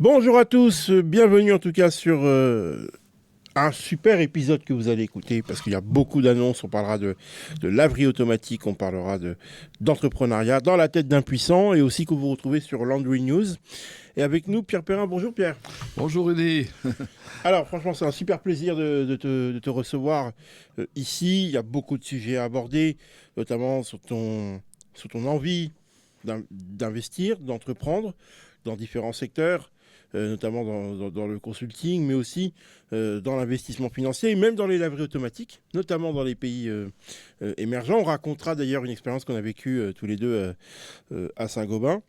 Bonjour à tous, bienvenue en tout cas sur un super épisode que vous allez écouter parce qu'il y a beaucoup d'annonces. On parlera de laverie automatique, on parlera d'entrepreneuriat dans la tête d'un puissant et aussi que vous retrouvez sur Landry News. Et avec nous, Pierre Perrin. Bonjour Pierre. Bonjour Rudy. Alors franchement, c'est un super plaisir de te recevoir ici. Il y a beaucoup de sujets à aborder, notamment sur ton envie d'investir, d'entreprendre dans différents secteurs, notamment dans le consulting, mais aussi dans l'investissement financier et même dans les laveries automatiques, notamment dans les pays émergents. On racontera d'ailleurs une expérience qu'on a vécue tous les deux à Saint-Gobain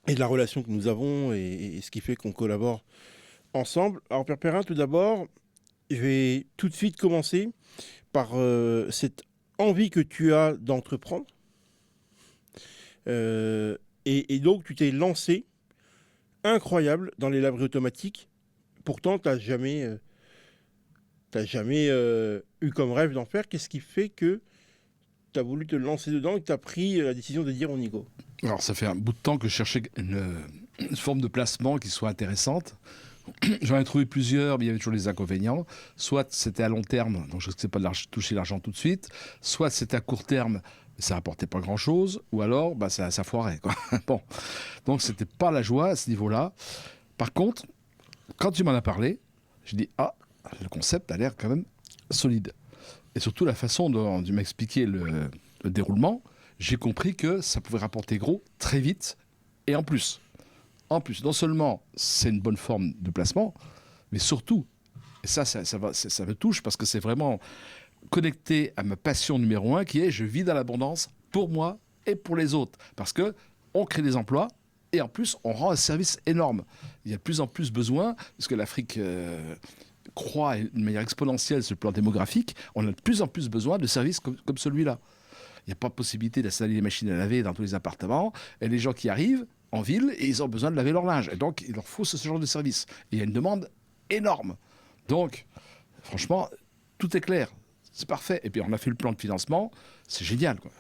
et de la relation que nous avons et ce qui fait qu'on collabore ensemble. Alors Pierre Perrin, tout d'abord, je vais tout de suite commencer par cette envie que tu as d'entreprendre. Et donc tu t'es lancé incroyable dans les laveries automatiques. Pourtant, t'as jamais eu comme rêve d'en faire. Qu'est-ce qui fait que tu as voulu te lancer dedans et que tu as pris la décision de dire on y go? Alors ça fait un bout de temps que je cherchais une forme de placement qui soit intéressante. J'en ai trouvé plusieurs, mais il y avait toujours les inconvénients. Soit c'était à long terme, donc je ne risquais pas de toucher l'argent tout de suite. Soit c'était à court terme, ça rapportait pas grand-chose. Ou alors, ça foirait, quoi. Bon, donc c'était pas la joie à ce niveau-là. Par contre, quand tu m'en as parlé, je dis le concept a l'air quand même solide. Et surtout la façon dont tu m'as expliqué le déroulement, j'ai compris que ça pouvait rapporter gros très vite et en plus. En plus, non seulement c'est une bonne forme de placement, mais surtout, et ça me touche parce que c'est vraiment connecté à ma passion numéro un qui est je vis dans l'abondance pour moi et pour les autres. Parce que on crée des emplois et en plus on rend un service énorme. Il y a de plus en plus besoin, parce que l'Afrique croît de manière exponentielle sur le plan démographique, on a de plus en plus besoin de services comme celui-là. Il n'y a pas de possibilité d'installer des machines à laver dans tous les appartements. Et les gens qui arrivent en ville, et ils ont besoin de laver leur linge. Et donc, il leur faut ce genre de service. Et il y a une demande énorme. Donc, franchement, tout est clair. C'est parfait. Et puis, on a fait le plan de financement. C'est génial, quoi.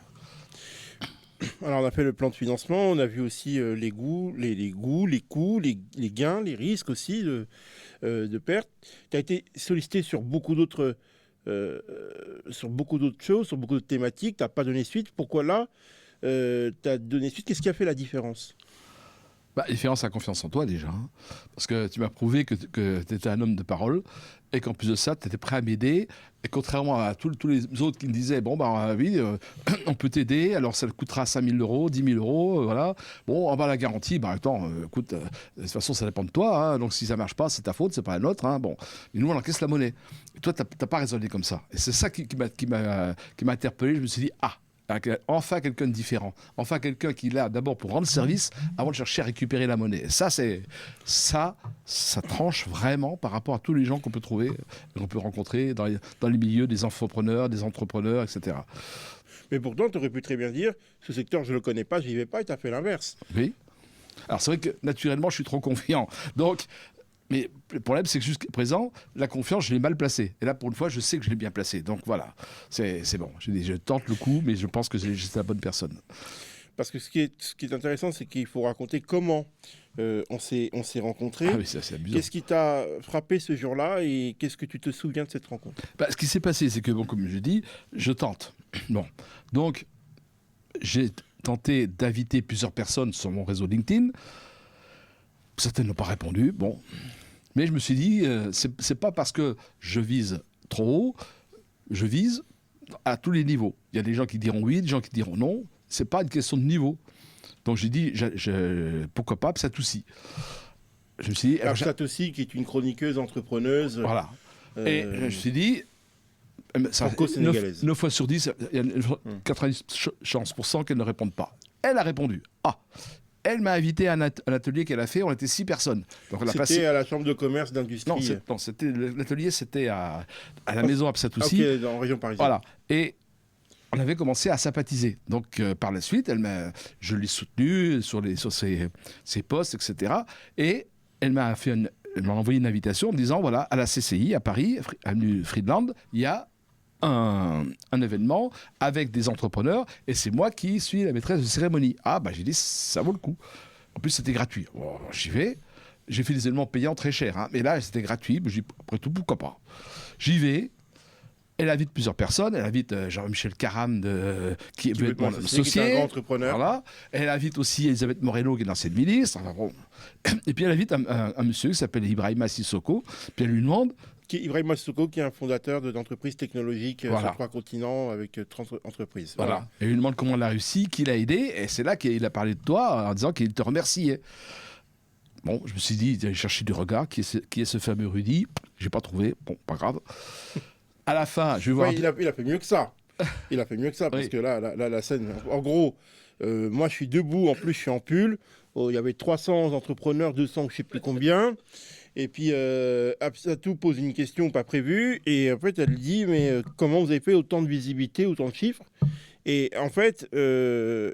Alors, on a fait le plan de financement, on a vu aussi les coûts, les gains, les risques aussi de perte. Tu as été sollicité sur beaucoup d'autres choses, sur beaucoup d'autres thématiques. Tu n'as pas donné suite. Pourquoi là, tu as donné suite? Qu'est-ce qui a fait la différence? La différence, la confiance en toi déjà. Parce que tu m'as prouvé que tu étais un homme de parole et qu'en plus de ça, tu étais prêt à m'aider. Et contrairement à tous les autres qui me disaient, oui, on peut t'aider, alors ça te coûtera 5 000 euros, 10 000 euros, voilà. Bon, on va la garantie, attends, écoute, de toute façon, ça dépend de toi, hein, donc si ça marche pas, c'est ta faute, c'est pas la nôtre, hein, bon. Et nous, on encaisse la monnaie. Et toi, t'as pas raisonné comme ça. Et c'est ça qui m'a interpellé. Je me suis dit, enfin quelqu'un de différent. Enfin quelqu'un qui est là d'abord pour rendre service avant de chercher à récupérer la monnaie. Et ça tranche vraiment par rapport à tous les gens qu'on peut trouver, qu'on peut rencontrer dans les milieux des infopreneurs, des entrepreneurs, etc. Mais pourtant, tu aurais pu très bien dire, ce secteur, je ne le connais pas, j'y vais pas, et tu as fait l'inverse. Oui. Alors c'est vrai que naturellement, je suis trop confiant. Donc, mais le problème, c'est que jusqu'à présent, la confiance, je l'ai mal placée. Et là, pour une fois, je sais que je l'ai bien placée. Donc voilà, c'est bon. J'ai dit, je tente le coup, mais je pense que j'étais la bonne personne. Parce que ce qui est intéressant, c'est qu'il faut raconter comment on s'est rencontrés. Ah oui, ça c'est amusant. Qu'est-ce qui t'a frappé ce jour-là et qu'est-ce que tu te souviens de cette rencontre? Ce qui s'est passé, c'est que, bon, comme je dis, je tente. Bon, donc, j'ai tenté d'inviter plusieurs personnes sur mon réseau LinkedIn. Certaines n'ont pas répondu, bon. Mais je me suis dit, c'est pas parce que je vise trop haut, je vise à tous les niveaux. Il y a des gens qui diront oui, des gens qui diront non. C'est pas une question de niveau. Donc j'ai dit, pourquoi pas, Psatoussi. Je me suis dit, Alors, Satoshi, qui est une chroniqueuse, entrepreneuse voilà. Et je me suis dit, franco-sénégalaise. 9 fois sur 10, il y a Hmm. 90 chances pour cent qu'elle ne réponde pas. Elle a répondu. Elle m'a invité à un atelier qu'elle a fait, on était 6 personnes. Donc elle a C'était passé... à la chambre de commerce d'industrie. Non, l'atelier, c'était à la maison Absatoussi. Ok, en région parisienne. Voilà. Et on avait commencé à sympathiser. Donc par la suite, je l'ai soutenue sur ses posts, etc. Et elle m'a envoyé une invitation en me disant, voilà, à la CCI, à Paris, avenue Friedland, il y a un événement avec des entrepreneurs et c'est moi qui suis la maîtresse de cérémonie. J'ai dit, ça vaut le coup. En plus, c'était gratuit. Bon, j'y vais. j'ai fait des événements payants très chers, hein. Mais là, c'était gratuit. Je dis, après tout, pourquoi pas. J'y vais. Elle invite plusieurs personnes. Elle invite Jean-Michel Caram, qui Qui veut est mon être associé. qui est un grand entrepreneur. Voilà. Elle invite aussi Elisabeth Moreno, qui est l'ancienne ministre. Enfin, bon. Et puis elle invite un monsieur qui s'appelle Ibrahima Sissoko. Puis elle lui demande. Qui est Ibrahima Sissoko, qui est un fondateur d'entreprises technologiques Voilà. sur 3 continents avec 30 entreprises. Voilà. Et il lui demande comment elle a réussi, qui l'a aidé. Et c'est là qu'il a parlé de toi en disant qu'il te remerciait. Bon, je me suis dit, d'aller chercher du regard. Qui est ce fameux Rudy? J'ai pas trouvé. Bon, pas grave. À la fin, je vais voir. Ouais, il a fait mieux que ça. Il a fait mieux que ça, parce Oui. que là, la scène, en gros, moi je suis debout, en plus je suis en pull. Oh, il y avait 300 entrepreneurs, 200, je ne sais plus combien. Et puis, Absatou pose une question pas prévue. Et en fait, elle dit, mais comment vous avez fait autant de visibilité, autant de chiffres? Et en fait,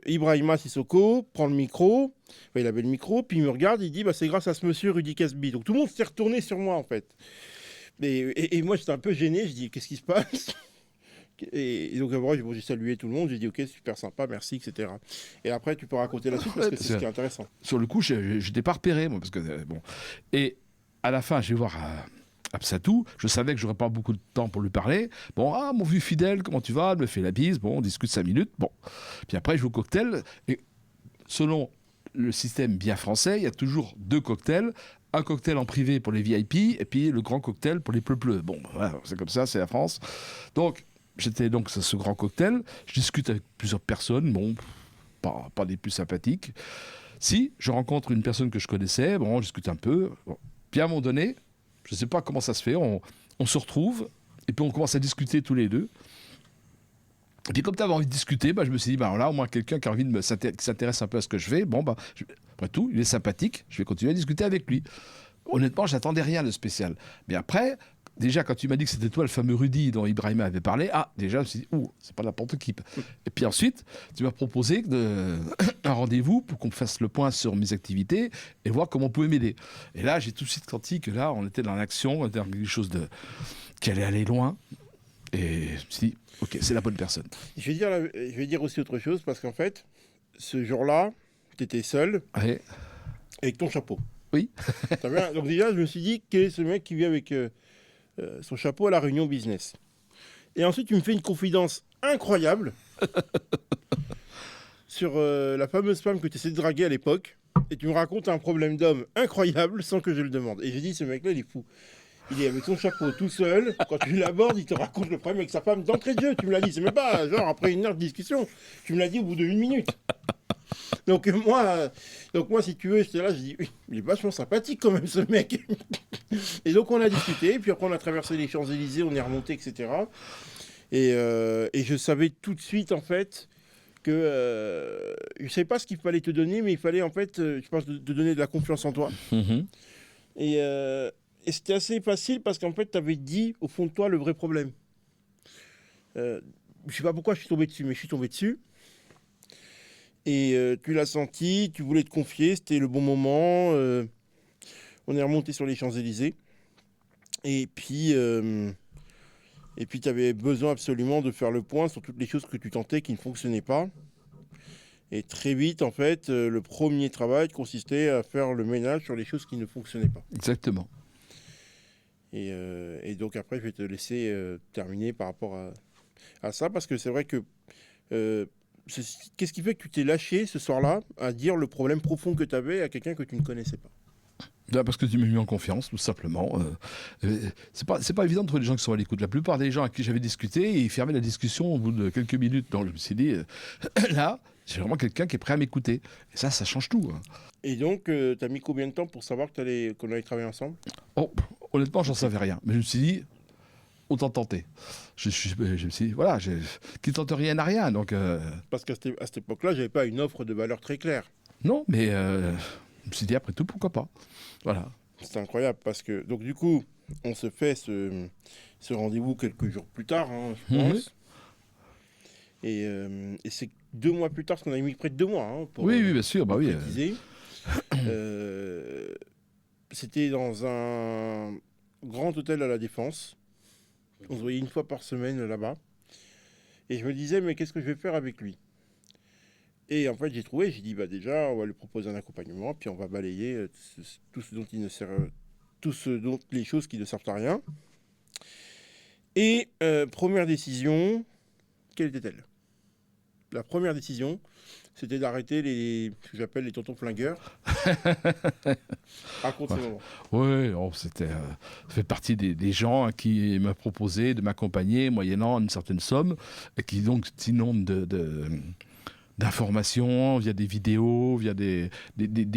Ibrahima Sissoko prend le micro. Enfin, il avait le micro, puis il me regarde, il dit, bah, c'est grâce à ce monsieur Rudy Casby. Donc tout le monde s'est retourné sur moi, en fait. Et moi, j'étais un peu gêné. Je dis, qu'est-ce qui se passe? Et donc, bon, j'ai salué tout le monde. J'ai dit, ok, super sympa, merci, etc. Et après, tu peux raconter la suite parce que c'est ce qui est intéressant. Sur le coup, je n'étais pas repéré, moi, parce que bon. Et à la fin, je vais voir Absatou. Je savais que j'aurais pas beaucoup de temps pour lui parler. Bon, mon vieux fidèle, comment tu vas? Elle me fait la bise. Bon, on discute 5 minutes. Bon. Puis après, je vais au cocktail. Et selon le système bien français, il y a toujours 2 cocktails. Un cocktail en privé pour les VIP et puis le grand cocktail pour les pleu-pleu. Bon, voilà, c'est comme ça, c'est la France. Donc, j'étais donc à ce grand cocktail. Je discute avec plusieurs personnes. Bon, pas des plus sympathiques. Si, je rencontre une personne que je connaissais. Bon, on discute un peu. Bon. Puis à un moment donné, je ne sais pas comment ça se fait, on se retrouve et puis on commence à discuter tous les deux. Et puis comme tu avais envie de discuter, je me suis dit, là, au moins quelqu'un qui a envie qui s'intéresse un peu à ce que je fais. Bon, après tout, il est sympathique, je vais continuer à discuter avec lui. Honnêtement, je n'attendais rien de spécial. Mais après, déjà, quand tu m'as dit que c'était toi le fameux Rudy dont Ibrahima avait parlé, déjà, je me suis dit, c'est pas n'importe qui. Et puis ensuite, tu m'as proposé un rendez-vous pour qu'on fasse le point sur mes activités et voir comment on pouvait m'aider. Et là, j'ai tout de suite senti que là, on était dans l'action, on était dans quelque chose qui allait aller loin. Et je me suis dit, ok, c'est la bonne personne. Je vais dire aussi autre chose parce qu'en fait, ce jour-là, tu étais seul avec ton chapeau. Oui. Donc déjà, je me suis dit, quel est ce mec qui vient avec son chapeau à la réunion business? Et ensuite, tu me fais une confidence incroyable sur la fameuse femme que tu essaies de draguer à l'époque. Et tu me racontes un problème d'homme incroyable sans que je le demande. Et j'ai dit, ce mec-là, il est fou. Il est avec son chapeau tout seul. Quand tu l'abordes, il te raconte le problème avec sa femme d'entrée de jeu. Tu me l'as dit. C'est même pas genre après 1 heure de discussion. Tu me l'as dit au bout de 1 minute. Donc moi, si tu veux, j'étais là, je dis, oui, il est vachement sympathique quand même, ce mec. Et donc on a discuté, puis après on a traversé les Champs-Élysées, on est remonté, etc. Et je savais tout de suite, en fait, que je ne savais pas ce qu'il fallait te donner, mais il fallait, en fait, je pense, te donner de la confiance en toi. Mm-hmm. Et c'était assez facile parce qu'en fait, tu avais dit, au fond de toi, le vrai problème. Je ne sais pas pourquoi je suis tombé dessus, mais je suis tombé dessus. Et tu l'as senti, tu voulais te confier, c'était le bon moment. On est remonté sur les Champs-Élysées. Et puis tu avais besoin absolument de faire le point sur toutes les choses que tu tentais qui ne fonctionnaient pas. Et très vite, en fait, le premier travail consistait à faire le ménage sur les choses qui ne fonctionnaient pas. Exactement. Et donc après, je vais te laisser terminer par rapport à ça, parce que c'est vrai que... qu'est-ce qui fait que tu t'es lâché ce soir-là à dire le problème profond que tu avais à quelqu'un que tu ne connaissais pas? Parce que tu m'as mis en confiance, tout simplement. C'est pas évident de trouver des gens qui sont à l'écoute. La plupart des gens à qui j'avais discuté, ils fermaient la discussion au bout de quelques minutes. Donc je me suis dit, là, j'ai vraiment quelqu'un qui est prêt à m'écouter. Et ça change tout. Hein. Et donc, tu as mis combien de temps pour savoir qu'on allait travailler ensemble? Honnêtement, j'en savais rien. Mais je me suis dit, autant tenter. Je me suis dit, voilà, qui tente rien n'a rien. Donc, Parce qu'à cette époque-là, j'avais pas une offre de valeur très claire. Non, mais je me suis dit, après tout, pourquoi pas. Voilà. C'est incroyable parce que, donc du coup, on se fait ce rendez-vous quelques jours plus tard, hein, je pense. Et c'est 2 mois plus tard, parce qu'on a mis près de 2 mois. Hein, pour, oui, bien sûr, pour préciser. C'était dans un grand hôtel à la Défense. On se voyait 1 fois par semaine là-bas. Et je me disais, mais qu'est-ce que je vais faire avec lui? Et en fait, j'ai dit, bah déjà, on va lui proposer un accompagnement, puis on va balayer tout ce dont il ne sert, les choses qui ne servent à rien. Et première décision, quelle était-elle? La première décision, c'était d'arrêter ce que j'appelle les tontons flingueurs. Raconte-moi. Oui, ça fait partie des gens qui m'a proposé de m'accompagner moyennant une certaine somme, et qui donc t'inondent d'informations, via des vidéos, via des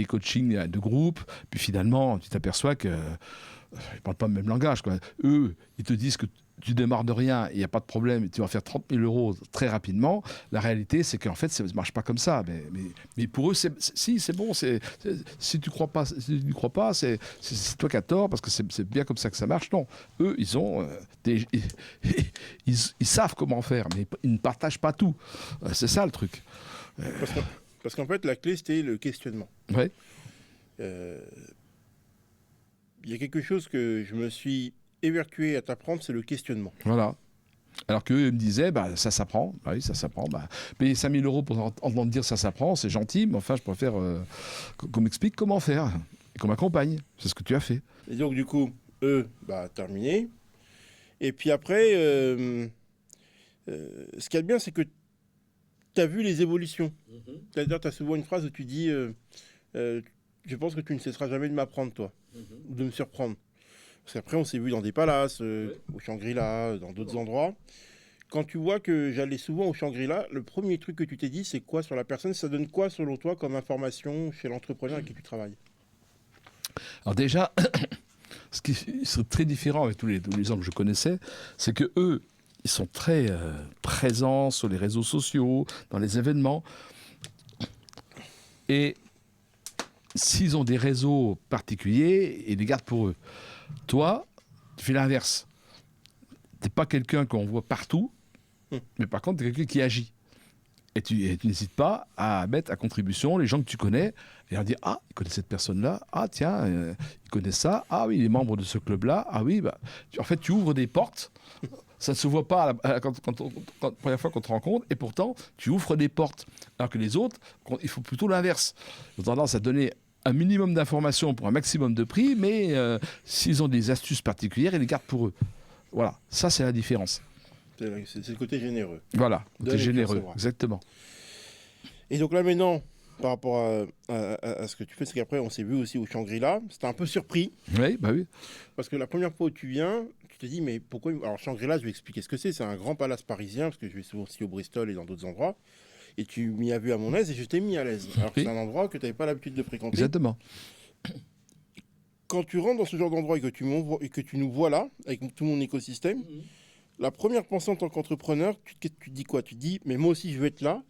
coachings de groupe. Puis finalement, tu t'aperçois qu'ils ne parlent pas le même langage, quoi. Eux, ils te disent que tu démarres de rien, il n'y a pas de problème, et tu vas faire 30 000 euros très rapidement. La réalité, c'est qu'en fait, ça ne marche pas comme ça. Mais pour eux, c'est bon. Si tu crois pas, c'est toi qui as tort, parce que c'est bien comme ça que ça marche. Non, eux, ils ont ils savent comment faire, mais ils ne partagent pas tout. C'est ça le truc. Parce qu'en fait, la clé, c'était le questionnement. Ouais. Il y a quelque chose que je me suis évertué à t'apprendre, c'est le questionnement. Voilà. Alors qu'eux, ils me disaient, bah, ça s'apprend. Bah oui, ça s'apprend. Bah, payer 5 000 euros pour entendre dire ça s'apprend, c'est gentil, mais enfin, je préfère qu'on m'explique comment faire et qu'on m'accompagne. C'est ce que tu as fait. Et donc, du coup, eux, bah, terminé. Et puis après, ce qu'il y a de bien, c'est que tu as vu les évolutions. C'est-à-dire, tu as souvent une phrase où tu dis je pense que tu ne cesseras jamais de m'apprendre, toi, ou de me surprendre. Parce qu'après, on s'est vu dans des palaces, au Shangri-La, dans d'autres endroits. Quand tu vois que j'allais souvent au Shangri-La, le premier truc que tu t'es dit, c'est quoi sur la personne? Ça donne quoi, selon toi, comme information chez l'entrepreneur avec qui tu travailles? Alors déjà, ce qui serait très différent avec tous les gens que je connaissais, c'est que eux, ils sont très présents sur les réseaux sociaux, dans les événements. Et s'ils ont des réseaux particuliers, ils les gardent pour eux. Toi, tu fais l'inverse. Tu n'es pas quelqu'un qu'on voit partout, mais par contre, tu es quelqu'un qui agit. Et tu n'hésites pas à mettre à contribution les gens que tu connais et leur dire: ah, il connaît cette personne-là, ah tiens, il connaît ça, ah oui, il est membre de ce club-là, ah oui, bah. En fait, tu ouvres des portes. Ça ne se voit pas quand la première fois qu'on te rencontre, et pourtant, tu ouvres des portes. Alors que les autres, il faut plutôt l'inverse. Ils ont tendance à donner un minimum d'informations pour un maximum de prix, mais s'ils ont des astuces particulières, ils les gardent pour eux. Voilà, ça c'est la différence. C'est le côté généreux. Voilà, côté généreux, exactement. Et donc là maintenant, par rapport à ce que tu fais, c'est qu'après on s'est vu aussi au Shangri-La, c'était un peu surpris. Oui, bah oui. Parce que la première fois où tu viens, tu te dis mais pourquoi... Alors Shangri-La, je vais expliquer ce que c'est un grand palace parisien, parce que je vais souvent aussi au Bristol et dans d'autres endroits. Et tu m'y as vu à mon aise et je t'ai mis à l'aise. Alors que c'est un endroit que tu n'avais pas l'habitude de fréquenter. Exactement. Quand tu rentres dans ce genre d'endroit et que tu nous vois là, avec tout mon écosystème, la première pensée en tant qu'entrepreneur, tu te dis quoi? Tu te dis, mais moi aussi je veux être là.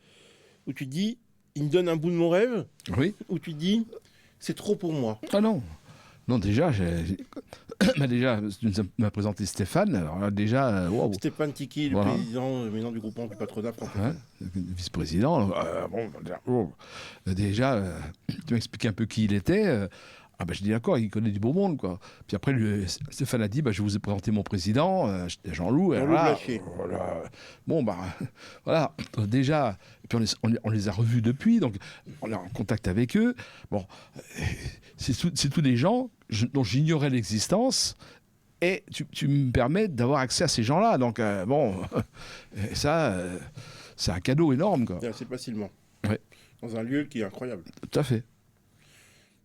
Ou tu te dis, il me donne un bout de mon rêve. Oui. Ou tu te dis, c'est trop pour moi. Ah non. Non, déjà, tu m'as présenté Stéphane. Alors là, déjà, wow. Stéphane Tiki, le président maintenant du groupement du patronat francophone. Vice-président. Déjà, tu m'as expliqué un peu qui il était. Ah ben je dis d'accord, il connaît du beau monde, quoi. Puis après, Stéphane a dit, je vous ai présenté mon président, Jean-Loup. Voilà. Bon, voilà. Déjà, et puis on les a revus depuis, donc on est en contact avec eux. Bon, c'est tous des gens dont j'ignorais l'existence, et tu me permets d'avoir accès à ces gens-là. Donc, ça, c'est un cadeau énorme, quoi. C'est assez facilement. Ouais. Dans un lieu qui est incroyable. Tout à fait.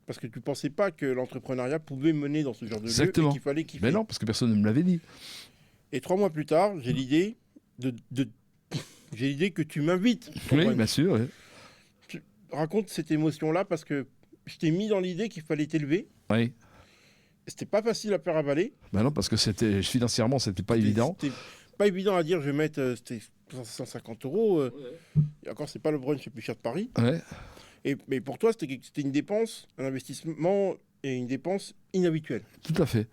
Parce que tu ne pensais pas que l'entrepreneuriat pouvait mener dans ce genre de lieu et qu'il fallait kiffer. Mais non, parce que personne ne me l'avait dit. Et 3 mois plus tard, j'ai l'idée j'ai l'idée que tu m'invites. Oui, bien sûr. Oui. Tu racontes cette émotion-là parce que je t'ai mis dans l'idée qu'il fallait t'élever. Oui. C'était pas facile à faire avaler. Ben non, parce que financièrement, c'était pas évident. C'était pas évident à dire, je vais mettre 150 euros. Et encore, c'est pas le brunch le plus cher de Paris. Ouais. Mais pour toi, c'était une dépense, un investissement et une dépense inhabituelle. Tout à fait.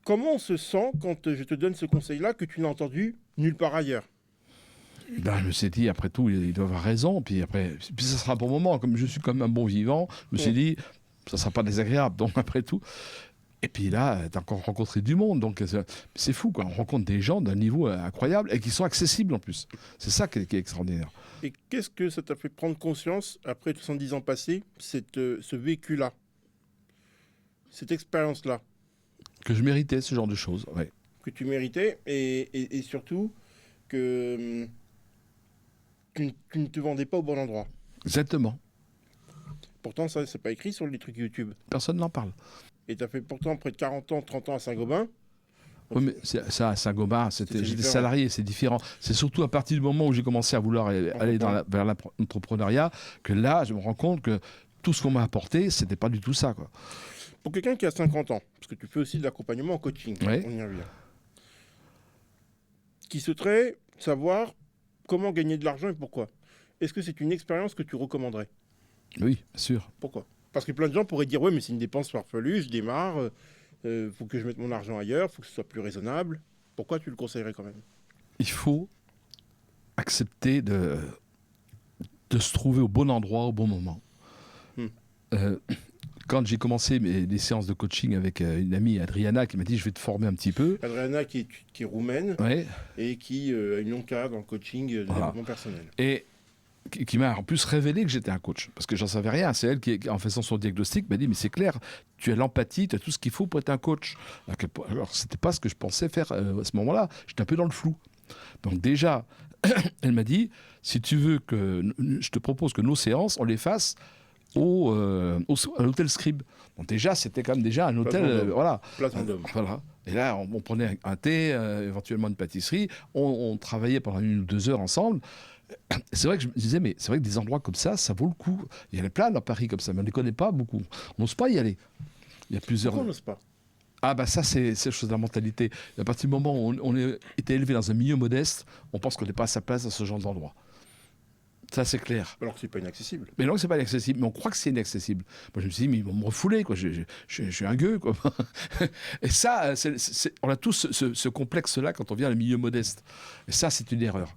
Comment on se sent quand je te donne ce conseil-là que tu n'as entendu nulle part ailleurs? Je me suis dit, après tout, il doit avoir raison. Puis ça sera un bon moment. Comme je suis comme un bon vivant, je me suis dit, ça ne sera pas désagréable. Donc, après tout, Et puis là, tu as encore rencontré du monde, donc c'est fou, quoi. On rencontre des gens d'un niveau incroyable et qui sont accessibles en plus. C'est ça qui est extraordinaire. Et qu'est-ce que ça t'a fait prendre conscience, après 70 ans passés, ce vécu-là, cette expérience-là, Que je méritais ce genre de choses, ouais. que tu méritais, et surtout que tu ne te vendais pas au bon endroit. Exactement. Pourtant, ça, c'est pas écrit sur les trucs YouTube. Personne n'en parle. Et tu as fait pourtant près de 40 ans, 30 ans à Saint-Gobain. Oui, mais ça, à Saint-Gobain, j'étais différent. salarié, c'est différent. C'est surtout à partir du moment où j'ai commencé à vouloir aller vers l'entrepreneuriat que là, je me rends compte que tout ce qu'on m'a apporté, c'était pas du tout ça, quoi. Pour quelqu'un qui a 50 ans, parce que tu fais aussi de l'accompagnement en coaching, Ouais. on y revient, qui souhaiterait savoir comment gagner de l'argent et pourquoi. Est-ce que c'est une expérience que tu recommanderais? Oui, bien sûr. Pourquoi? Parce que plein de gens pourraient dire, ouais, mais c'est une dépense farfelue, je démarre, faut que je mette mon argent ailleurs, faut que ce soit plus raisonnable. Pourquoi tu le conseillerais quand même? Il faut accepter de se trouver au bon endroit, au bon moment. Euh, quand j'ai commencé les séances de coaching avec une amie, Adriana, qui m'a dit, je vais te former un petit peu. Adriana, qui est roumaine, Ouais. et qui a une longue carrière dans le coaching de développement personnel. Et qui m'a en plus révélé que j'étais un coach, parce que j'en savais rien. C'est elle qui, en faisant son diagnostic, m'a dit, mais c'est clair, tu as l'empathie, tu as tout ce qu'il faut pour être un coach. Alors c'était pas ce que je pensais faire à ce moment-là. J'étais un peu dans le flou. Donc déjà, elle m'a dit, si tu veux je te propose que nos séances, on les fasse à l'hôtel Scribe. Donc déjà, c'était quand même un hôtel, voilà. Place Vendôme. Voilà. Et là, on prenait un thé, éventuellement une pâtisserie, on travaillait pendant 1 ou 2 heures ensemble. C'est vrai que je me disais, mais c'est vrai que des endroits comme ça vaut le coup. Il y en a plein dans Paris comme ça, mais on ne les connaît pas beaucoup. On n'ose pas y aller. Il y a plusieurs. Pourquoi on n'ose pas? Ah bah ça, c'est la chose de la mentalité. À partir du moment où on a été élevé dans un milieu modeste, on pense qu'on n'est pas à sa place dans ce genre d'endroit. Ça, c'est clair. Alors que c'est pas inaccessible. Mais non, c'est pas inaccessible. Mais on croit que c'est inaccessible. Moi, je me suis dit, mais ils vont me refouler, quoi. Je suis un gueux, quoi. Et ça, on a tous ce complexe-là quand on vient d'un milieu modeste. Et ça, c'est une erreur.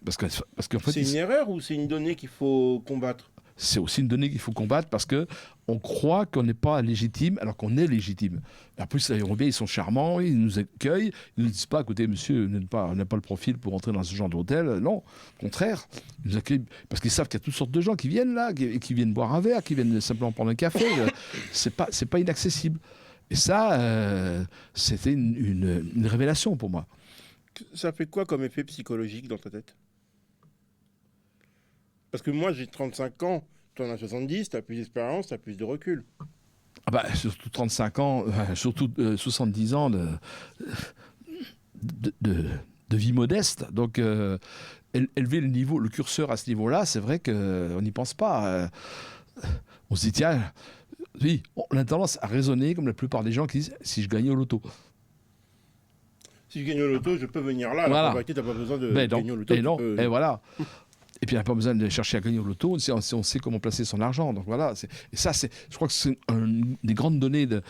Parce qu'en fait, C'est une erreur ou c'est une donnée qu'il faut combattre? c'est aussi une donnée qu'il faut combattre parce que on croit qu'on n'est pas légitime alors qu'on est légitime. En plus, les Européens, ils sont charmants, ils nous accueillent, ils ne nous disent pas, écoutez, monsieur, on n'a pas le profil pour entrer dans ce genre d'hôtel. Non, au contraire, ils nous accueillent parce qu'ils savent qu'il y a toutes sortes de gens qui viennent là, qui viennent boire un verre, qui viennent simplement prendre un café. C'est pas inaccessible. Et ça, c'était une révélation pour moi. Ça fait quoi comme effet psychologique dans ta tête? Parce que moi, j'ai 35 ans, toi en as 70, tu as plus d'expérience, tu as plus de recul. Ah bah, surtout 35 ans, surtout 70 ans de vie modeste. Donc, élever le curseur à ce niveau-là, c'est vrai qu'on n'y pense pas. On se dit, tiens, oui, on a tendance à raisonner comme la plupart des gens qui disent, si je gagnais au loto. Si je gagne au loto, je peux venir là. Voilà. En réalité, tu n'as pas besoin de Mais gagner au loto. et non, peux... et voilà. Et puis, on n'a pas besoin de chercher à gagner au loto si on sait comment placer son argent. Donc voilà. Et ça, je crois que c'est une des grandes données de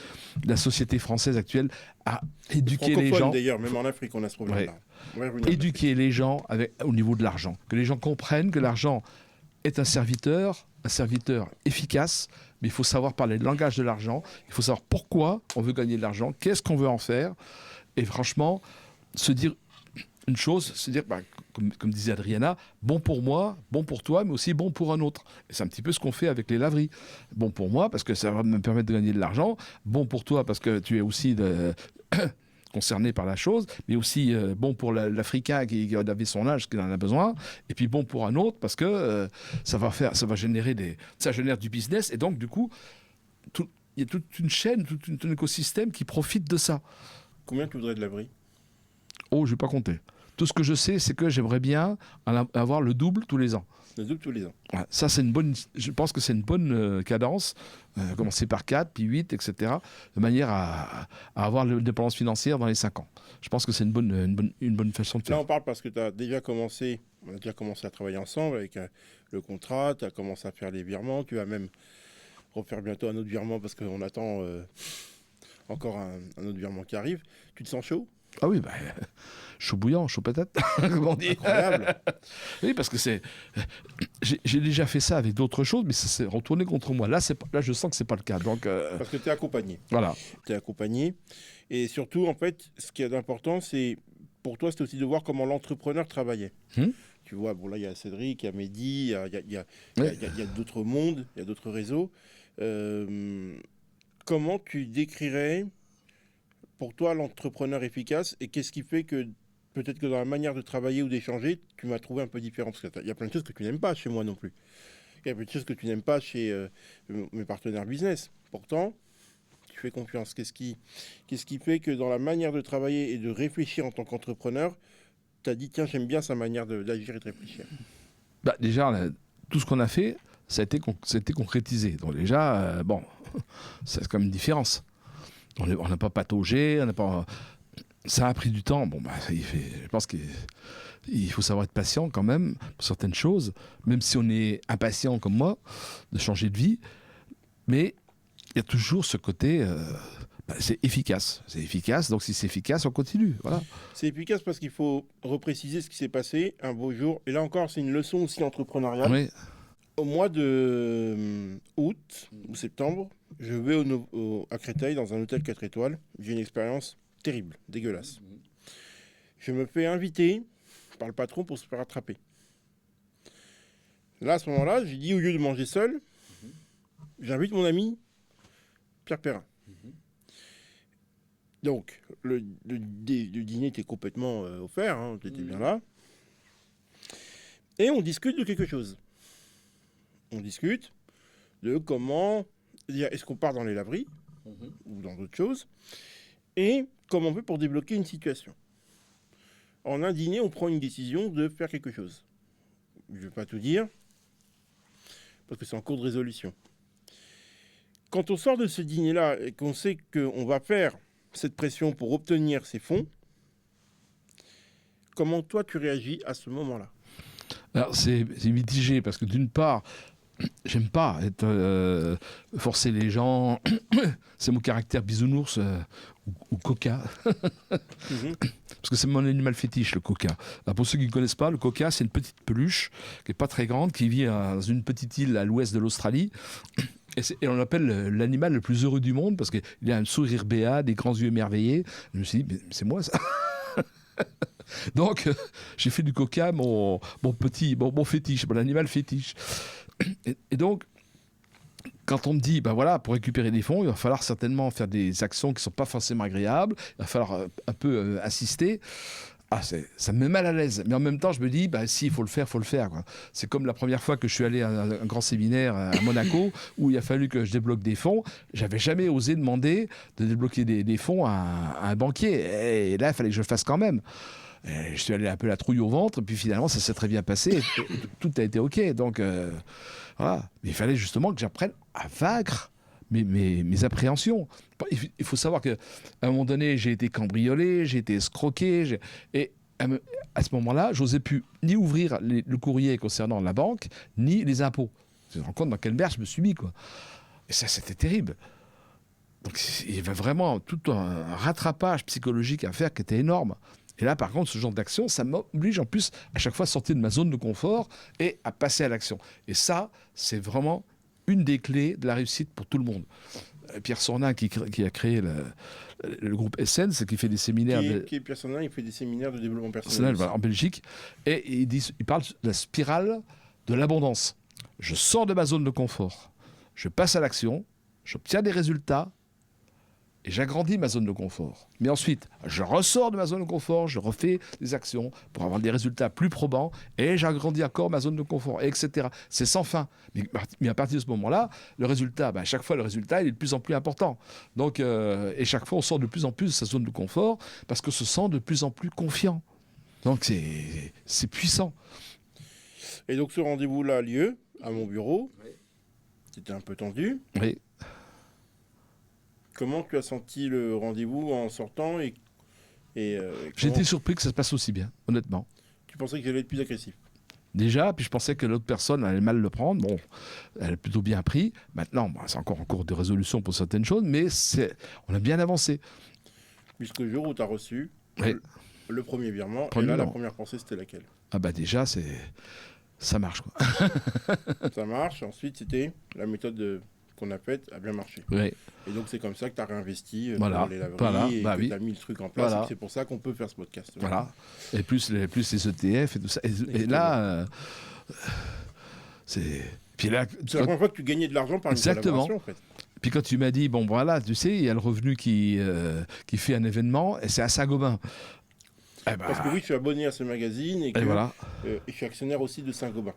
la société française actuelle à éduquer les gens. D'ailleurs, même en Afrique, on a ce problème-là. Ouais. Éduquer les gens au niveau de l'argent. Que les gens comprennent que l'argent est un serviteur efficace, mais il faut savoir parler le langage de l'argent. Il faut savoir pourquoi on veut gagner de l'argent, qu'est-ce qu'on veut en faire. Et franchement, se dire une chose, c'est dire, comme disait Adriana, bon pour moi, bon pour toi, mais aussi bon pour un autre. Et c'est un petit peu ce qu'on fait avec les laveries. Bon pour moi, parce que ça va me permettre de gagner de l'argent. Bon pour toi, parce que tu es aussi concerné par la chose, mais aussi bon pour l'Africain qui avait son âge, qui en a besoin. Et puis bon pour un autre, parce que ça génère du business. Et donc, du coup, il y a toute une chaîne, tout un écosystème qui profite de ça. Combien tu voudrais de laveries? Oh, je vais pas compter. Tout ce que je sais, c'est que j'aimerais bien avoir le double tous les ans. Le double tous les ans. Ouais, ça, je pense que c'est une bonne cadence. Commencer par 4, puis 8, etc. De manière à avoir l'indépendance financière dans les 5 ans. Je pense que c'est une bonne façon de faire. Là, on parle parce que on a déjà commencé à travailler ensemble avec le contrat, tu as commencé à faire les virements, tu vas même refaire bientôt un autre virement parce qu'on attend encore un autre virement qui arrive. Tu te sens chaud? Ah oui, chaud bouillant, chaud patate, comme on dit. Incroyable. Oui, parce que j'ai déjà fait ça avec d'autres choses, mais ça s'est retourné contre moi. Là, là je sens que c'est pas le cas. Donc, Parce que tu es accompagné. voilà. Tu es accompagné. Et surtout, en fait, ce qui est important, c'est pour toi, c'est aussi de voir comment l'entrepreneur travaillait. Tu vois, bon, là, il y a Cédric, il y a Mehdi, il y a d'autres mondes, il y a d'autres réseaux. Comment tu décrirais pour toi l'entrepreneur efficace et qu'est-ce qui fait que peut-être que dans la manière de travailler ou d'échanger, tu m'as trouvé un peu différent? Parce qu'il y a plein de choses que tu n'aimes pas chez moi non plus. Il y a plein de choses que tu n'aimes pas chez mes partenaires business. Pourtant, tu fais confiance. Qu'est-ce qui fait que dans la manière de travailler et de réfléchir en tant qu'entrepreneur, tu as dit, tiens, j'aime bien sa manière d'agir et de réfléchir? Déjà, tout ce qu'on a fait, ça a été concrétisé. Donc déjà, bon, c'est comme une différence. On n'a pas pataugé, ça a pris du temps. Bon, je pense qu'il faut savoir être patient quand même pour certaines choses, même si on est impatient comme moi de changer de vie. Mais il y a toujours ce côté, c'est efficace. C'est efficace, donc si c'est efficace, on continue. Voilà. C'est efficace parce qu'il faut repréciser ce qui s'est passé un beau jour. Et là encore, c'est une leçon aussi entrepreneuriale. Oui. Au mois de août ou septembre, je vais à Créteil dans un hôtel 4 étoiles. J'ai une expérience terrible, dégueulasse. Je me fais inviter par le patron pour se faire attraper. Là, à ce moment-là, j'ai dit au lieu de manger seul, j'invite mon ami Pierre Perrin. Donc, le dîner était complètement offert, hein, on était bien là. Et on discute de quelque chose. On discute de comment, est-ce qu'on part dans les laveries ou dans d'autres choses, et comment on fait pour débloquer une situation. En un dîner, on prend une décision de faire quelque chose. Je ne vais pas tout dire, parce que c'est en cours de résolution. Quand on sort de ce dîner-là et qu'on sait qu'on va faire cette pression pour obtenir ces fonds, comment toi tu réagis à ce moment-là? Alors c'est mitigé, parce que d'une part, j'aime pas forcer les gens. C'est mon caractère bisounours ou coca. Parce que c'est mon animal fétiche, le coca. Alors pour ceux qui ne connaissent pas, le coca, c'est une petite peluche qui n'est pas très grande, qui vit dans une petite île à l'ouest de l'Australie. Et on l'appelle l'animal le plus heureux du monde parce qu'il a un sourire béat, des grands yeux émerveillés. Je me suis dit, mais c'est moi ça. Donc, j'ai fait du coca mon fétiche, mon animal fétiche. Et donc, quand on me dit, ben voilà, pour récupérer des fonds, il va falloir certainement faire des actions qui ne sont pas forcément agréables, il va falloir un peu assister. Ça me met mal à l'aise. Mais en même temps, je me dis, si, il faut le faire, quoi. C'est comme la première fois que je suis allé à un grand séminaire à Monaco, où il a fallu que je débloque des fonds. J'avais jamais osé demander de débloquer des fonds à un banquier. Et là, il fallait que je le fasse quand même. Et je suis allé un peu la trouille au ventre, et puis finalement, ça s'est très bien passé. Et tout a été OK. Donc, voilà. Mais il fallait justement que j'apprenne à vaincre mes appréhensions. Il faut savoir qu'à un moment donné, j'ai été cambriolé, j'ai été escroqué, et à ce moment-là, j'osais plus ni ouvrir le courrier concernant la banque, ni les impôts. Tu te rends compte dans quelle merde je me suis mis, quoi. Et ça, c'était terrible. Donc il y avait vraiment tout un rattrapage psychologique à faire qui était énorme. Et là, par contre, ce genre d'action, ça m'oblige en plus à chaque fois à sortir de ma zone de confort et à passer à l'action. Et ça, c'est vraiment une des clés de la réussite pour tout le monde. Pierre Sornin, qui a créé le groupe SN, c'est qui fait des séminaires... Qui est Pierre Sornin, il fait des séminaires de développement personnel en Belgique. Et il parle de la spirale de l'abondance. Je sors de ma zone de confort, je passe à l'action, j'obtiens des résultats, et j'agrandis ma zone de confort. Mais ensuite, je ressors de ma zone de confort, je refais des actions pour avoir des résultats plus probants, et j'agrandis encore ma zone de confort, etc. C'est sans fin. Mais à partir de ce moment-là, le résultat, à chaque fois, le résultat il est de plus en plus important. Donc, et chaque fois, on sort de plus en plus de sa zone de confort, parce qu'on se sent de plus en plus confiant. Donc, c'est puissant. Et donc, ce rendez-vous-là a lieu à mon bureau. Oui. C'était un peu tendu. Oui. Comment tu as senti le rendez-vous en sortant J'ai été surpris que ça se passe aussi bien, honnêtement. Tu pensais que j'allais être plus agressif? Déjà, puis je pensais que l'autre personne allait mal le prendre. Bon, elle a plutôt bien pris. Maintenant, c'est encore en cours de résolution pour certaines choses, mais on a bien avancé. Jusqu'au jour où tu as reçu Oui. Le premier virement. Premier et là, la virement. première pensée, c'était laquelle? Ah bah déjà, ça marche, quoi. Ça marche. Ensuite, c'était la méthode qu'on a faite a bien marché. Oui. Et donc, c'est comme ça que tu as réinvesti Voilà. dans les laveries Voilà. et Bah que oui. tu as mis le truc en place. Voilà. Et c'est pour ça qu'on peut faire ce podcast. Voilà. Et plus les ETF et tout ça. Et Exactement. là, c'est... Puis là, C'est la première fois que tu gagnais de l'argent par une Exactement. collaboration, en fait. Puis quand tu m'as dit, bon voilà, tu sais, il y a le revenu qui fait un événement, et c'est à Saint-Gobain. Eh ben, Parce que oui, je suis abonné à ce magazine et que voilà. et je suis actionnaire aussi de Saint-Gobain.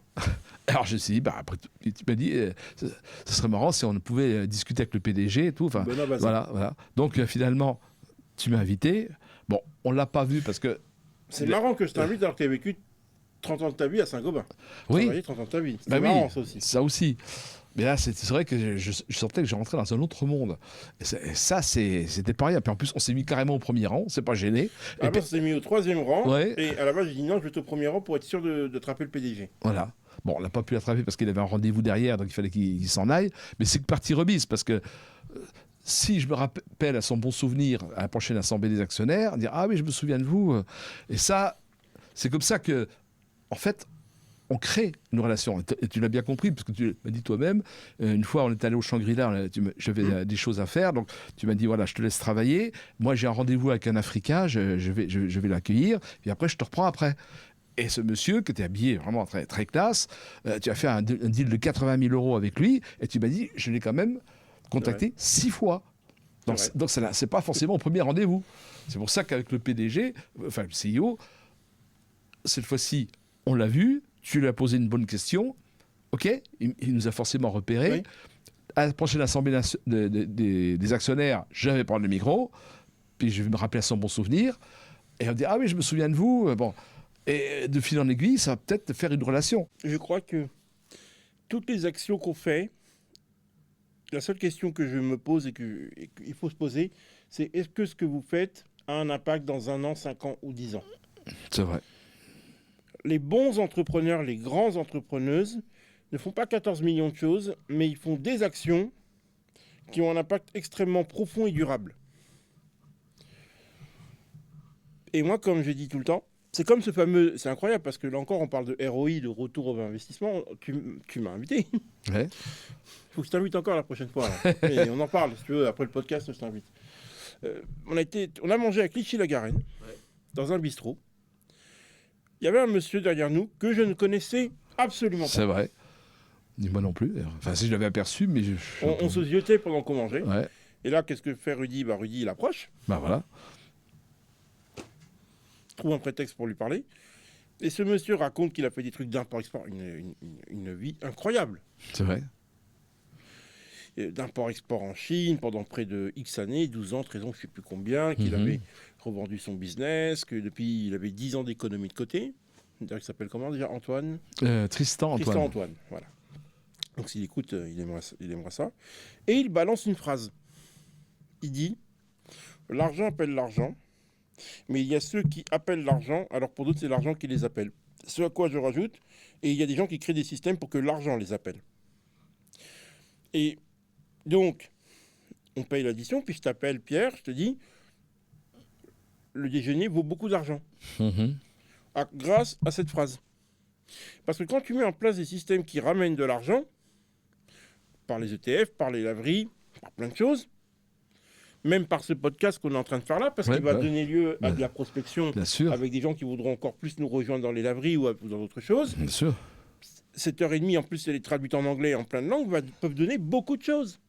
Alors je me suis dit, bah, après, tu m'as dit, ce serait marrant si on pouvait discuter avec le PDG et tout. Enfin, Benoît Bazin. voilà. Donc finalement, tu m'as invité. Bon, on l'a pas vu parce que... C'est marrant que je t'invite alors que tu as vécu 30 ans de ta vie à Saint-Gobain. Oui. Travaillé 30 ans de ta vie. C'est Bah marrant, oui, ça aussi. ça aussi. Mais là, c'est vrai que je sentais que je rentrais dans un autre monde. Et ça, c'était pas rien. Puis en plus, on s'est mis carrément au premier rang, on s'est pas gêné. Ah ben, on s'est mis au 3e rang. Ouais. Et à la base, j'ai dit non, je vais être au premier rang pour être sûr de attraper le PDG. Voilà. Bon, on l'a pas pu l'attraper parce qu'il avait un rendez-vous derrière, donc il fallait qu'il s'en aille. Mais c'est que partie remise, parce que si je me rappelle à son bon souvenir à la prochaine assemblée des actionnaires, dire ah oui, je me souviens de vous. Et ça, c'est comme ça que, en fait, on crée une relation. Et tu l'as bien compris, parce que tu m'as dit toi-même, une fois on est allé au Shangri-La, j'avais des choses à faire, donc tu m'as dit voilà, je te laisse travailler. Moi j'ai un rendez-vous avec un Africain, je vais l'accueillir, et après je te reprends après. Et ce monsieur, qui était habillé vraiment très, très classe, tu as fait un deal de 80 000 euros avec lui, et tu m'as dit, je l'ai quand même contacté 6 fois. Donc c'est pas forcément au premier rendez-vous. C'est pour ça qu'avec le PDG, enfin le CEO, cette fois-ci, on l'a vu, tu lui as posé une bonne question, ok, il nous a forcément repéré. Oui. À la prochaine assemblée des actionnaires, je vais prendre le micro, puis je vais me rappeler à son bon souvenir, et on dit, ah oui, je me souviens de vous, bon... Et de fil en aiguille, ça va peut-être faire une relation. Je crois que toutes les actions qu'on fait, la seule question que je me pose et qu'il faut se poser, c'est est-ce que ce que vous faites a un impact dans 1 an, 5 ans ou 10 ans? C'est vrai. Les bons entrepreneurs, les grands entrepreneuses ne font pas 14 millions de choses, mais ils font des actions qui ont un impact extrêmement profond et durable. Et moi, comme je dis tout le temps, c'est comme ce fameux... C'est incroyable parce que là encore, on parle de ROI, de retour au investissement. Tu m'as invité. Ouais. Il faut que je t'invite encore la prochaine fois. Et on en parle, si tu veux, après le podcast, je t'invite. On a mangé à Clichy-la-Garenne, dans un bistrot. Il y avait un monsieur derrière nous que je ne connaissais absolument pas. C'est vrai. Ni moi non plus. Enfin, si je l'avais aperçu, mais... On se ziotait pendant qu'on mangeait. Ouais. Et là, qu'est-ce que fait Rudy? Rudy, il approche. Voilà. Trouve un prétexte pour lui parler. Et ce monsieur raconte qu'il a fait des trucs d'import-export. Une vie incroyable. C'est vrai. D'import-export en Chine pendant près de X années, 12 ans, 13 ans, je ne sais plus combien, qu'il avait revendu son business, que depuis, il avait 10 ans d'économie de côté. Il s'appelle comment déjà? Antoine? Tristan Antoine. Tristan Antoine, voilà. Donc s'il écoute, il aimera ça. Et il balance une phrase. Il dit « L'argent appelle l'argent, mais il y a ceux qui appellent l'argent, alors pour d'autres, c'est l'argent qui les appelle. » Ce à quoi je rajoute, et il y a des gens qui créent des systèmes pour que l'argent les appelle. Et donc, on paye l'addition, puis je t'appelle Pierre, je te dis « Le déjeuner vaut beaucoup d'argent. » Grâce à cette phrase. Parce que quand tu mets en place des systèmes qui ramènent de l'argent, par les ETF, par les laveries, par plein de choses, même par ce podcast qu'on est en train de faire là, parce qu'il va donner lieu à de la prospection avec des gens qui voudront encore plus nous rejoindre dans les laveries ou dans d'autres choses. Bien sûr. 7h30, en plus, elle est traduite en anglais et en plein de langues, peuvent donner beaucoup de choses.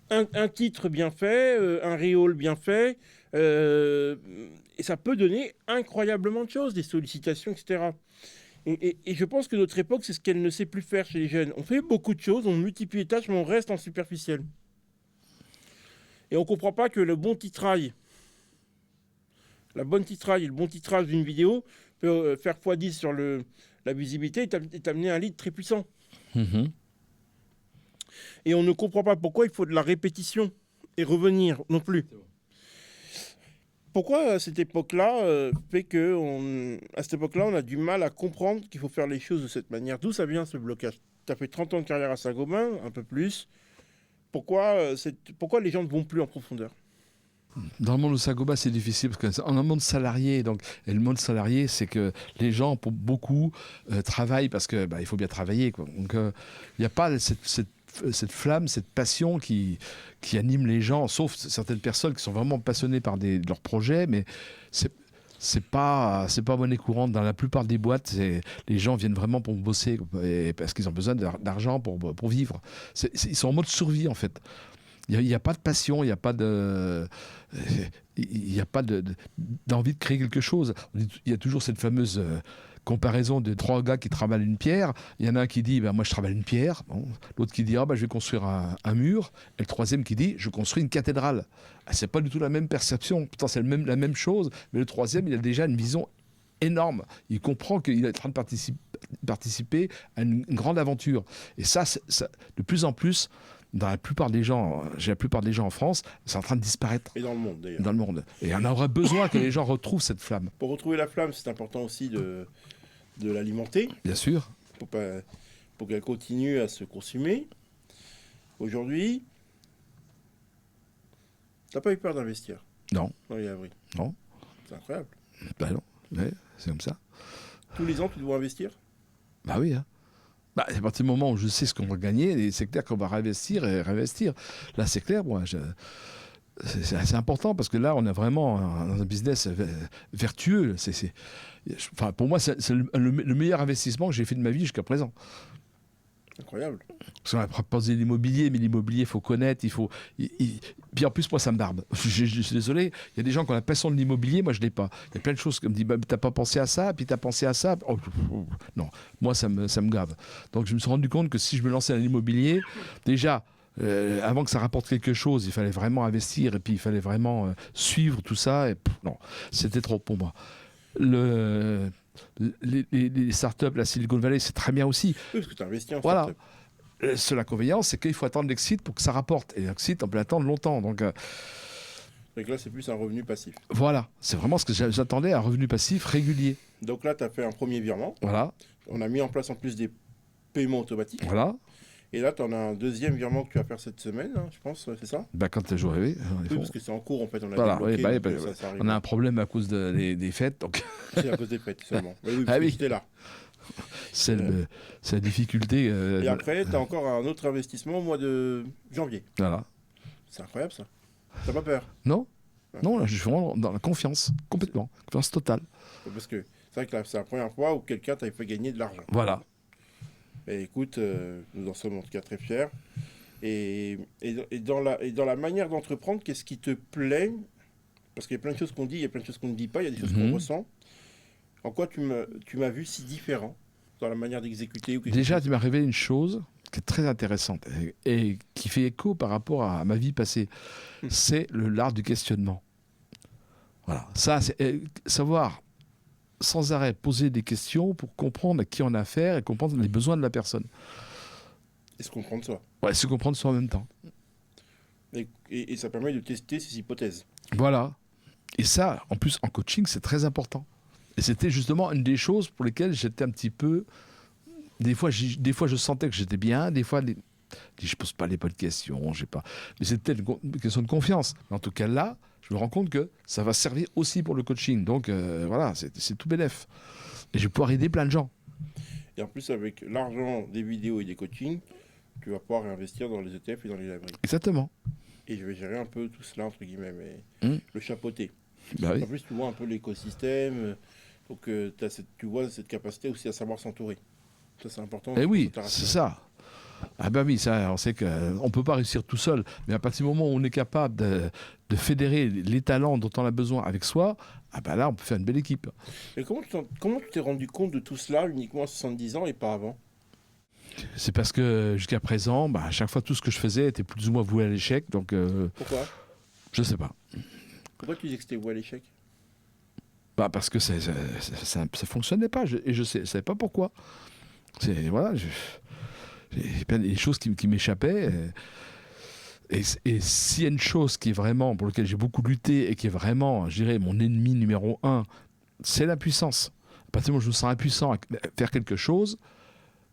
Un titre bien fait, un rehaul bien fait, et ça peut donner incroyablement de choses, des sollicitations, etc. Et je pense que notre époque, c'est ce qu'elle ne sait plus faire chez les jeunes. On fait beaucoup de choses, on multiplie les tâches, mais on reste en superficiel. Et on ne comprend pas que le bon titrail, la bonne titrail et le bon titrage d'une vidéo peut faire x10 sur la visibilité et t'amener un lead très puissant. Et on ne comprend pas pourquoi il faut de la répétition et revenir non plus. Pourquoi à cette époque-là à cette époque-là, on a du mal à comprendre qu'il faut faire les choses de cette manière? D'où ça vient ce blocage? Tu as fait 30 ans de carrière à Saint-Gobain, un peu plus. Pourquoi les gens ne vont plus en profondeur? Dans le monde de Saint-Gobain, c'est difficile parce qu'en un monde salarié, et le monde salarié, c'est que les gens, pour beaucoup, travaillent parce que il faut bien travailler, quoi. Donc, il n'y a pas cette flamme, cette passion qui anime les gens, sauf certaines personnes qui sont vraiment passionnées par leurs projets, mais c'est pas monnaie courante. Dans la plupart des boîtes, les gens viennent vraiment pour bosser parce qu'ils ont besoin d'argent pour vivre. Ils sont en mode survie, en fait. Il n'y a pas de passion, il n'y a pas d'envie de créer quelque chose. Il y a toujours cette fameuse comparaison de trois gars qui travaillent une pierre. Il y en a un qui dit moi je travaille une pierre. Bon. L'autre qui dit je vais construire un mur. Et le troisième qui dit je construis une cathédrale. C'est pas du tout la même perception. Pourtant c'est la même chose. Mais le troisième, il a déjà une vision énorme. Il comprend qu'il est en train de participer à une grande aventure. Et ça, de plus en plus, dans la plupart des gens, en France, c'est en train de disparaître. Et dans le monde, d'ailleurs. Dans le monde. Et on aurait besoin que les gens retrouvent cette flamme. Pour retrouver la flamme, c'est important aussi de l'alimenter. Bien sûr. Pour qu'elle continue à se consumer. Aujourd'hui, t'as pas eu peur d'investir? Non. Dans les laveries? Non. C'est incroyable. Bah non, ouais, c'est comme ça. Tous les ans, tu dois investir? Bah oui, hein. À partir du moment où je sais ce qu'on va gagner, c'est clair qu'on va réinvestir et réinvestir. Là, c'est clair, c'est assez important parce que là, on a vraiment un business vertueux. Enfin, pour moi, c'est le meilleur investissement que j'ai fait de ma vie jusqu'à présent. Incroyable. Parce qu'on a proposé l'immobilier, mais l'immobilier, il faut connaître, Puis en plus, moi, ça me darbe. Je suis désolé, il y a des gens qui ont la passion de l'immobilier, moi, je ne l'ai pas. Il y a plein de choses qui me disent, t'as pas pensé à ça, puis t'as pensé à ça. Non, moi, ça me gave. Donc, je me suis rendu compte que si je me lançais dans l'immobilier, déjà, avant que ça rapporte quelque chose, il fallait vraiment investir, et puis il fallait vraiment suivre tout ça. Et non, c'était trop pour moi. Les startups, la Silicon Valley, c'est très bien aussi. Oui, parce que tu as investi en voilà. startup. Le seul inconvénient, c'est qu'il faut attendre l'exit pour que ça rapporte. Et l'exit, on peut l'attendre longtemps. Donc là, c'est plus un revenu passif. voilà, c'est vraiment ce que j'attendais, un revenu passif régulier. Donc là, tu as fait un premier virement. Voilà. On a mis en place en plus des paiements automatiques. Voilà. Et là, tu en as un deuxième virement que tu vas faire cette semaine, hein, je pense, c'est ça? Quand je rêvé. Oui, parce que c'est en cours, en fait. On a voilà, débloqué, on a un problème à cause des fêtes. Donc... C'est à cause des fêtes seulement. Mais oui, j'étais là. C'est la difficulté. Et après, tu as encore un autre investissement au mois de janvier. Voilà. C'est incroyable, ça. T'as pas peur? Non. Non, là, je suis vraiment dans la confiance, complètement. Confiance totale. Parce que c'est vrai que là, c'est la première fois où quelqu'un t'a fait gagner de l'argent. Voilà. Et écoute, nous en sommes en tout cas très fiers. Et dans la manière d'entreprendre, qu'est-ce qui te plaît? Parce qu'il y a plein de choses qu'on dit, il y a plein de choses qu'on ne dit pas, il y a des choses qu'on ressent. En quoi tu m'as vu si différent dans la manière d'exécuter? Déjà, tu m'as révélé une chose qui est très intéressante et qui fait écho par rapport à ma vie passée. C'est l'art du questionnement. Voilà. Ça, c'est savoir sans arrêt poser des questions pour comprendre à qui on a affaire et comprendre les besoins de la personne. Et se comprendre soi. Ouais, se comprendre soi en même temps. Et ça permet de tester ses hypothèses. Voilà. Et ça, en plus, en coaching, c'est très important. Et c'était justement une des choses pour lesquelles j'étais un petit peu... Des fois, je sentais que j'étais bien. Des fois, je pose pas les bonnes questions. Mais c'était une question de confiance. Mais en tout cas, là, je me rends compte que ça va servir aussi pour le coaching. Donc, voilà, c'est tout bénef. Et je vais pouvoir aider plein de gens. Et en plus, avec l'argent des vidéos et des coachings, tu vas pouvoir réinvestir dans les ETF et dans les laveries. Exactement. Et je vais gérer un peu tout cela, entre guillemets, mais le chapeauter. Bah oui. En plus, tu vois un peu l'écosystème. Donc, tu vois cette capacité aussi à savoir s'entourer. Ça, c'est important. Et oui, c'est ça. Ah ben oui, ça, on sait qu'on ne peut pas réussir tout seul. Mais à partir du moment où on est capable de fédérer les talents dont on a besoin avec soi, ah ben là, on peut faire une belle équipe. Et comment tu t'es rendu compte de tout cela uniquement à 70 ans et pas avant? C'est parce que jusqu'à présent, à chaque fois, tout ce que je faisais était plus ou moins voué à l'échec. Donc, pourquoi? Je sais pas. Pourquoi tu disais que c'était voué à l'échec? Parce que ça fonctionnait pas. Et je ne savais pas pourquoi. Voilà, j'ai plein de choses qui m'échappaient. Et s'il y a une chose qui est vraiment, pour laquelle j'ai beaucoup lutté et qui est vraiment, je dirais, mon ennemi numéro 1, c'est l'impuissance. À partir du moment où je me sens impuissant à faire quelque chose,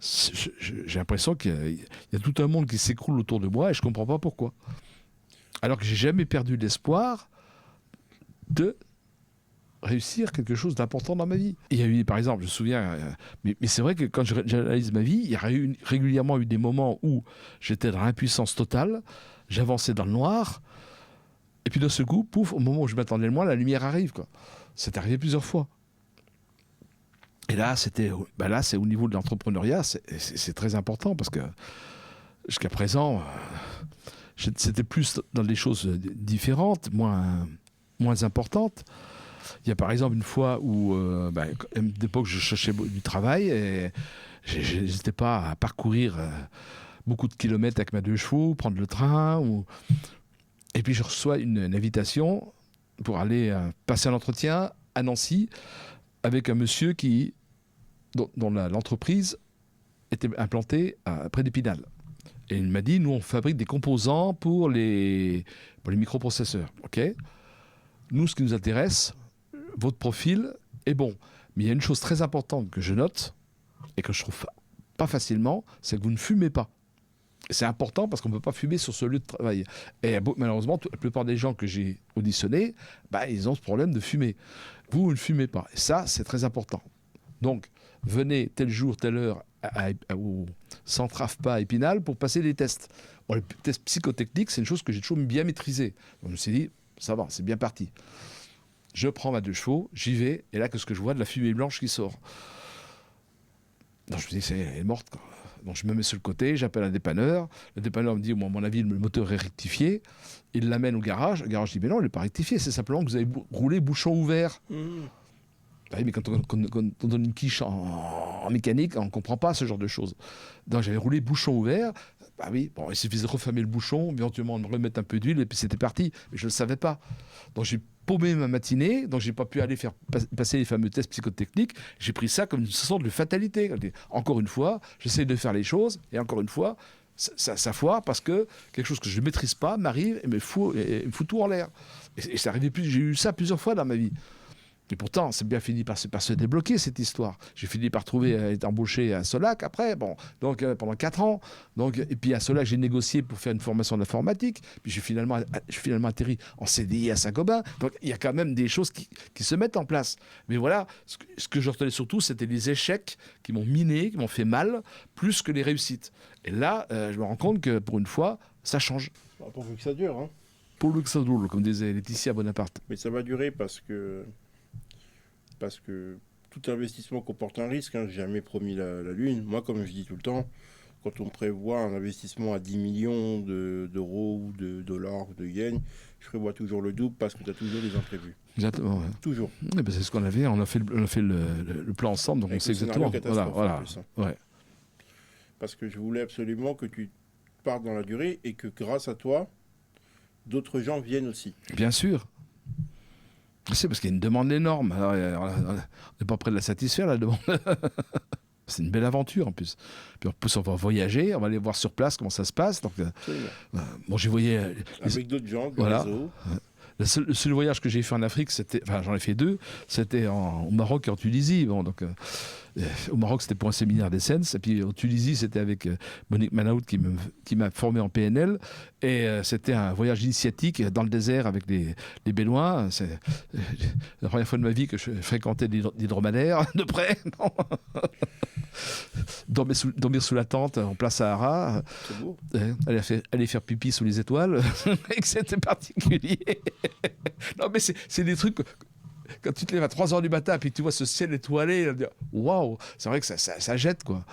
j'ai l'impression qu'il y a tout un monde qui s'écroule autour de moi et je ne comprends pas pourquoi. Alors que j'ai jamais perdu l'espoir de réussir quelque chose d'important dans ma vie. Il y a eu, par exemple, je me souviens, mais c'est vrai que quand j'analyse ma vie, il y a régulièrement eu des moments où j'étais dans l'impuissance totale, j'avançais dans le noir, et puis d'un seul coup, pouf, au moment où je m'attendais le moins, la lumière arrive, quoi. C'est arrivé plusieurs fois. Et là, là, c'est au niveau de l'entrepreneuriat, c'est très important parce que jusqu'à présent, c'était plus dans des choses différentes, moins importantes. Il y a par exemple une fois où, à l'époque, je cherchais du travail et je n'hésitais pas à parcourir beaucoup de kilomètres avec ma 2 chevaux, prendre le train. Et puis je reçois une invitation pour aller passer un entretien à Nancy avec un monsieur dont l'entreprise était implantée près d'Épinal. Et il m'a dit, nous on fabrique des composants pour les microprocesseurs. Okay, nous, ce qui nous intéresse, votre profil est bon. Mais il y a une chose très importante que je note et que je trouve pas facilement, c'est que vous ne fumez pas. Et c'est important parce qu'on ne peut pas fumer sur ce lieu de travail. Et malheureusement, la plupart des gens que j'ai auditionnés, ils ont ce problème de fumer. Vous ne fumez pas. Et ça, c'est très important. Donc, venez tel jour, telle heure au centre AFPA à Épinal pour passer des tests. Bon, les tests psychotechniques, c'est une chose que j'ai toujours bien maîtrisée. Donc, je me suis dit, ça va, c'est bien parti. Je prends ma 2 chevaux, j'y vais, et là, qu'est-ce que je vois? De la fumée blanche qui sort. Donc, je me dis, elle est morte, quoi. Donc, je me mets sur le côté, j'appelle un dépanneur. Le dépanneur me dit, moi, à mon avis, le moteur est rectifié. Il l'amène au garage. Le garage dit, mais non, il n'est pas rectifié, c'est simplement que vous avez roulé bouchon ouvert. Oui, mais quand on donne une quiche en mécanique, on ne comprend pas ce genre de choses. Donc, j'avais roulé bouchon ouvert. Oui, bon, il suffisait de refermer le bouchon, éventuellement de remettre un peu d'huile, et puis c'était parti. Mais je ne le savais pas. Donc, j'ai paumé ma matinée, donc je n'ai pas pu aller faire passer les fameux tests psychotechniques. J'ai pris ça comme une sorte de fatalité. Encore une fois, j'essaie de faire les choses, et encore une fois, ça foire parce que quelque chose que je ne maîtrise pas m'arrive et me fout tout en l'air. Et ça arrivait j'ai eu ça plusieurs fois dans ma vie. Et pourtant, c'est bien fini par se débloquer, cette histoire. J'ai fini par être embauché à Solac après, donc pendant 4 ans. Et puis à Solac, j'ai négocié pour faire une formation d'informatique. Puis j'ai finalement atterri en CDI à Saint-Gobain. Donc il y a quand même des choses qui se mettent en place. Mais voilà, ce que je retenais surtout, c'était les échecs qui m'ont miné, qui m'ont fait mal, plus que les réussites. Et là, je me rends compte que pour une fois, ça change. Pourvu que ça dure, hein. Pourvu que ça dure, comme disait Laetitia Bonaparte. Mais ça va durer parce que tout investissement comporte un risque. J'ai jamais promis la lune. Moi, comme je dis tout le temps, quand on prévoit un investissement à 10 millions d'euros ou de dollars ou de yens, je prévois toujours le double parce que tu as toujours des imprévus. Exactement. Ouais. Toujours. C'est ce qu'on avait. On a fait le plan ensemble, donc avec on sait exactement. Voilà. Ouais. Parce que je voulais absolument que tu partes dans la durée et que grâce à toi, d'autres gens viennent aussi. Bien sûr. C'est parce qu'il y a une demande énorme. Alors, on n'est pas prêt de la satisfaire, la demande. C'est une belle aventure en plus. Puis en plus, on va voyager, on va aller voir sur place comment ça se passe. Donc, j'ai voyagé avec d'autres gens, du réseau. Le seul voyage que j'ai fait en Afrique, j'en ai fait 2, c'était au Maroc et en Tunisie. Au Maroc, c'était pour un séminaire d'Essence. Et puis en Tunisie, c'était avec Monique Manaout qui m'a formé en PNL. Et c'était un voyage initiatique dans le désert avec les Bédouins. C'est la première fois de ma vie que je fréquentais des dromadaires de près. Dormir sous la tente en place Sahara. C'est beau. Aller faire pipi sous les étoiles. Et que c'était particulier. Non, mais c'est des trucs... Quand tu te lèves à 3h du matin et puis tu vois ce ciel étoilé, waouh, c'est vrai que ça jette, quoi.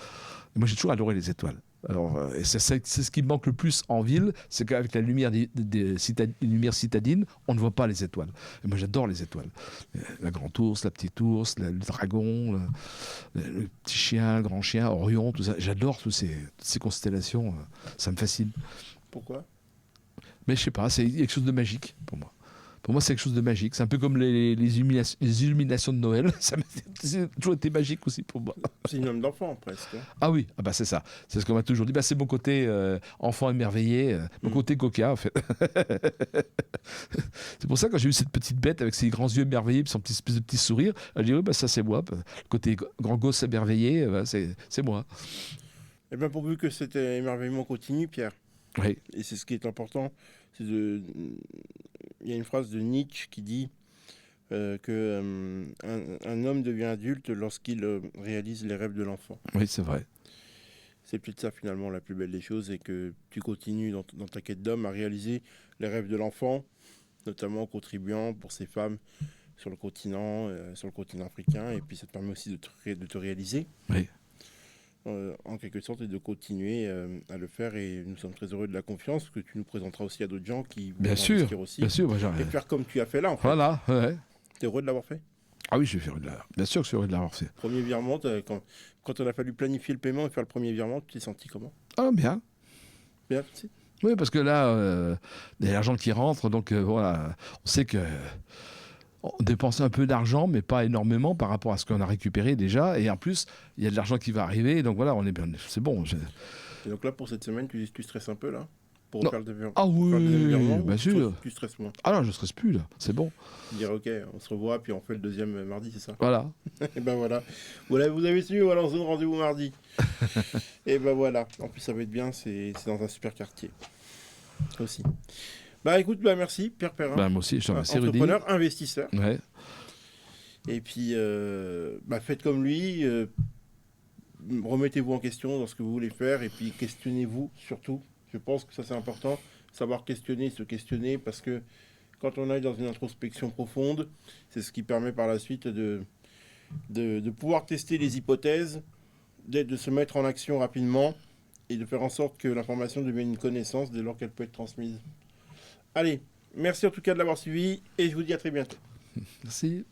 Et moi, j'ai toujours adoré les étoiles. Alors, c'est ce qui me manque le plus en ville, c'est qu'avec la lumière des lumières citadines, on ne voit pas les étoiles. Et moi, j'adore les étoiles. La grande ours, la petite ours, le dragon, le petit chien, le grand chien, Orion, tout ça. J'adore toutes ces constellations. Ça me fascine. Pourquoi ? Mais je sais pas, c'est quelque chose de magique pour moi. Pour moi, c'est quelque chose de magique. C'est un peu comme les illuminations de Noël. Ça a toujours été magique aussi pour moi. C'est une âme d'enfant, presque. Ah oui, c'est ça. C'est ce qu'on m'a toujours dit. C'est mon côté enfant émerveillé, mon côté coquin, en fait. C'est pour ça que quand j'ai eu cette petite bête avec ses grands yeux émerveillés et son petit sourire, j'ai dit, oui, ça c'est moi. Le côté grand gosse émerveillé, c'est moi. Eh bien, pourvu que cet émerveillement continue, Pierre. Oui. Et c'est ce qui est important. Il y a une phrase de Nietzsche qui dit qu'un homme devient adulte lorsqu'il réalise les rêves de l'enfant. Oui, c'est vrai. C'est peut-être ça finalement la plus belle des choses, et que tu continues dans ta quête d'homme à réaliser les rêves de l'enfant, notamment en contribuant pour ces femmes sur le continent africain, et puis ça te permet aussi de te réaliser. Oui. En quelque sorte, et de continuer à le faire, et nous sommes très heureux de la confiance que tu nous présenteras aussi à d'autres gens qui vont investir aussi, bien sûr, moi, et faire comme tu as fait là en fait. Voilà, ouais. T'es heureux de l'avoir fait? Ah oui, je suis heureux bien sûr que je suis heureux de l'avoir fait. Premier virement, quand on a fallu planifier le paiement et faire le premier virement, tu t'es senti comment? Ah, bien. Bien, si. Oui, parce que là, il y a l'argent qui rentre, donc voilà, on sait que on dépense un peu d'argent, mais pas énormément par rapport à ce qu'on a récupéré déjà. Et en plus, il y a de l'argent qui va arriver, donc voilà, on est bien, c'est bon. Et donc là, pour cette semaine, tu stresses un peu là? Pour Non. faire le deuxième Ah oui, virement, bien ou sûr. tu stresses moins? Ah non, je ne stresse plus là, c'est bon. Tu dirais, ok, on se revoit, puis on fait le deuxième mardi, c'est ça? Voilà. Et ben voilà. Vous avez su, voilà, on se donne rendez-vous mardi. Et ben voilà. En plus, ça va être bien, c'est dans un super quartier. Aussi. Bah écoute, bah merci, Pierre Perrin. Bah, moi aussi, je te remercie, Rudy. Entrepreneur, investisseur. Ouais. Et puis, bah, faites comme lui. Remettez-vous en question dans ce que vous voulez faire, et puis questionnez-vous surtout. Je pense que ça c'est important, savoir questionner, se questionner, parce que quand on est dans une introspection profonde, c'est ce qui permet par la suite de pouvoir tester les hypothèses, de se mettre en action rapidement, et de faire en sorte que l'information devienne une connaissance dès lors qu'elle peut être transmise. Allez, merci en tout cas de l'avoir suivi, et je vous dis à très bientôt. Merci.